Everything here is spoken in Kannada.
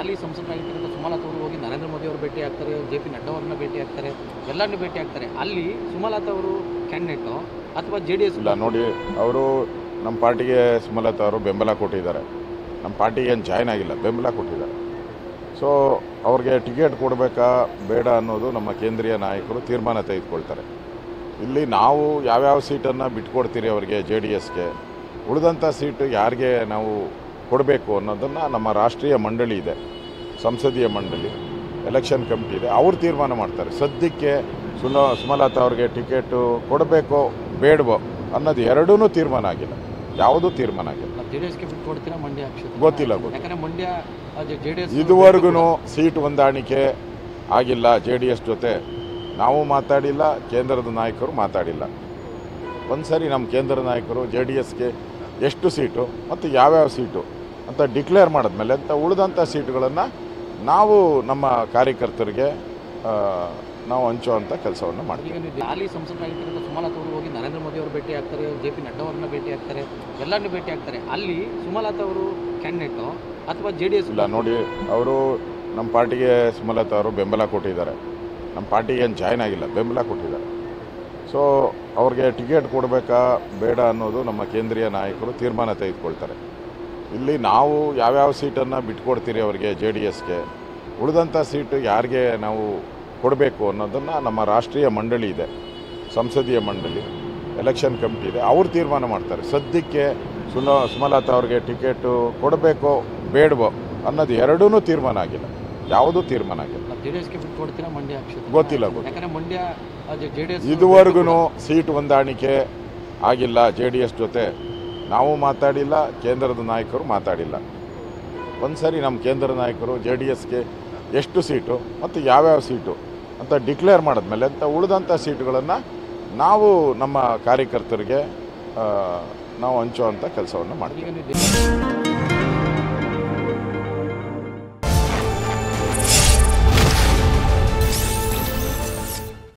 ಹಾಲಿ ಸಂಸದರಾಗಿರ್ತಕ್ಕಂಥ ಸುಮಲತಾ ಅವರು ಹೋಗಿ ನರೇಂದ್ರ ಮೋದಿ ಅವರು ಭೇಟಿ ಆಗ್ತಾರೆ, JP ನಡ್ಡಾ ಅವರನ್ನ ಭೇಟಿ ಆಗ್ತಾರೆ, ಎಲ್ಲರನ್ನೂ ಭೇಟಿ ಆಗ್ತಾರೆ. ಅಲ್ಲಿ ಸುಮಲತಾ ಅವರು ಕ್ಯಾಂಡಿಡೇಟು ಅಥವಾ JDS? ಇಲ್ಲ ನೋಡಿ, ಅವರು ನಮ್ಮ ಪಾರ್ಟಿಗೆ ಸುಮಲತಾ ಅವರು ಬೆಂಬಲ ಕೊಟ್ಟಿದ್ದಾರೆ. ನಮ್ಮ ಪಾರ್ಟಿಗೆ ಏನು ಜಾಯ್ನ್ ಆಗಿಲ್ಲ, ಬೆಂಬಲ ಕೊಟ್ಟಿದ್ದಾರೆ. ಸೊ ಅವ್ರಿಗೆ ಟಿಕೆಟ್ ಕೊಡಬೇಕಾ ಬೇಡ ಅನ್ನೋದು ನಮ್ಮ ಕೇಂದ್ರೀಯ ನಾಯಕರು ತೀರ್ಮಾನ ತೆಗೆದುಕೊಳ್ತಾರೆ. ಇಲ್ಲಿ ನಾವು ಯಾವ್ಯಾವ ಸೀಟನ್ನು ಬಿಟ್ಕೊಡ್ತೀರಿ ಅವರಿಗೆ JDSಗೆ, ಉಳಿದಂಥ ಸೀಟು ಯಾರಿಗೆ ನಾವು ಕೊಡಬೇಕು ಅನ್ನೋದನ್ನು ನಮ್ಮ ರಾಷ್ಟ್ರೀಯ ಮಂಡಳಿ ಇದೆ, ಸಂಸದೀಯ ಮಂಡಳಿ, ಎಲೆಕ್ಷನ್ ಕಮಿಟಿ ಇದೆ, ಅವ್ರು ತೀರ್ಮಾನ ಮಾಡ್ತಾರೆ. ಸದ್ಯಕ್ಕೆ ಸುಮಲತಾ ಅವ್ರಿಗೆ ಟಿಕೆಟು ಕೊಡಬೇಕೋ ಬೇಡವೋ ಅನ್ನೋದು ಎರಡೂ ತೀರ್ಮಾನ ಆಗಿಲ್ಲ, ಯಾವುದೂ ತೀರ್ಮಾನ ಆಗಿಲ್ಲ. JDSಗೆ ಬಿಟ್ಟು ಕೊಡ್ತೀರಾ ಮಂಡ್ಯ ಕ್ಷೇತ್ರ? ಗೊತ್ತಿಲ್ಲ. ಯಾಕಂದರೆ ಮಂಡ್ಯ JDS ಇದುವರೆಗೂ ಸೀಟ್ ಹೊಂದಾಣಿಕೆ ಆಗಿಲ್ಲ JDS ಜೊತೆ. ನಾವು ಮಾತಾಡಿಲ್ಲ, ಕೇಂದ್ರದ ನಾಯಕರು ಮಾತಾಡಿಲ್ಲ. ಒಂದು ಸರಿ ನಮ್ಮ ಕೇಂದ್ರ ನಾಯಕರು JDSಗೆ ಎಷ್ಟು ಸೀಟು ಮತ್ತು ಯಾವ್ಯಾವ ಸೀಟು ಅಂತ ಡಿಕ್ಲೇರ್ ಮಾಡಿದ್ಮೇಲೆ ಅಂತ ಉಳಿದಂಥ ಸೀಟುಗಳನ್ನು ನಾವು ನಮ್ಮ ಕಾರ್ಯಕರ್ತರಿಗೆ ನಾವು ಹಂಚುವಂಥ ಕೆಲಸವನ್ನು ಮಾಡ್ತೀವಿ. ಈಗ ಹಾಲಿ ಸಂಸದರಾಗಿರ್ತಕ್ಕಂಥ ಸುಮಲತಾ ಅವರು ಹೋಗಿ ನರೇಂದ್ರ ಮೋದಿ ಅವರು ಭೇಟಿ ಆಗ್ತಾರೆ, JP ನಡ್ಡಾ ಅವರನ್ನ ಭೇಟಿ ಆಗ್ತಾರೆ, ಎಲ್ಲರನ್ನೂ ಭೇಟಿ ಆಗ್ತಾರೆ. ಅಲ್ಲಿ ಸುಮಲತಾ ಅವರು ಕ್ಯಾಂಡಿಡೇಟು ಅಥವಾ JDS? ಇಲ್ಲ ನೋಡಿ, ಅವರು ನಮ್ಮ ಪಾರ್ಟಿಗೆ ಸುಮಲತಾ ಅವರು ಬೆಂಬಲ ಕೊಟ್ಟಿದ್ದಾರೆ. ನಮ್ಮ ಪಾರ್ಟಿಗೆ ಏನು ಜಾಯ್ನ್ ಆಗಿಲ್ಲ, ಬೆಂಬಲ ಕೊಟ್ಟಿದ್ದಾರೆ. ಸೊ ಅವ್ರಿಗೆ ಟಿಕೆಟ್ ಕೊಡಬೇಕಾ ಬೇಡ ಅನ್ನೋದು ನಮ್ಮ ಕೇಂದ್ರೀಯ ನಾಯಕರು ತೀರ್ಮಾನ ತೆಗೆದುಕೊಳ್ತಾರೆ. ಇಲ್ಲಿ ನಾವು ಯಾವ್ಯಾವ ಸೀಟನ್ನು ಬಿಟ್ಕೊಡ್ತೀರಿ ಅವರಿಗೆ JDSಗೆ, ಉಳಿದಂಥ ಸೀಟು ಯಾರಿಗೆ ನಾವು ಕೊಡಬೇಕು ಅನ್ನೋದನ್ನು ನಮ್ಮ ರಾಷ್ಟ್ರೀಯ ಮಂಡಳಿ ಇದೆ, ಸಂಸದೀಯ ಮಂಡಳಿ, ಎಲೆಕ್ಷನ್ ಕಮಿಟಿ ಇದೆ, ಅವ್ರು ತೀರ್ಮಾನ ಮಾಡ್ತಾರೆ. ಸದ್ಯಕ್ಕೆ ಸುಮಲತಾ ಅವ್ರಿಗೆ ಟಿಕೆಟು ಕೊಡಬೇಕೋ ಬೇಡವೋ ಅನ್ನೋದು ಎರಡೂ ತೀರ್ಮಾನ ಆಗಿಲ್ಲ, ಯಾವುದೂ ತೀರ್ಮಾನ ಆಗಿಲ್ಲ. JDSಗೆ ಬಿಟ್ಟು ಕೊಡ್ತೀರಾ ಮಂಡ್ಯ ಕ್ಷೇತ್ರ? ಗೊತ್ತಿಲ್ಲ. ಯಾಕಂದರೆ ಮಂಡ್ಯ JDS ಇದುವರೆಗೂ ಸೀಟ್ ಹೊಂದಾಣಿಕೆ ಆಗಿಲ್ಲ JDS ಜೊತೆ. ನಾವು ಮಾತಾಡಿಲ್ಲ, ಕೇಂದ್ರದ ನಾಯಕರು ಮಾತಾಡಿಲ್ಲ. ಒಂದು ಸರಿ ನಮ್ಮ ಕೇಂದ್ರ ನಾಯಕರು JDSಗೆ ಎಷ್ಟು ಸೀಟು ಮತ್ತು ಯಾವ್ಯಾವ ಸೀಟು ಅಂತ ಡಿಕ್ಲೇರ್ ಮಾಡಿದ್ಮೇಲೆ ಅಂತ ಉಳಿದಂಥ ಸೀಟುಗಳನ್ನು ನಾವು ನಮ್ಮ ಕಾರ್ಯಕರ್ತರಿಗೆ ನಾವು ಹಂಚುವಂಥ ಕೆಲಸವನ್ನು ಮಾಡ್ತೀವಿ.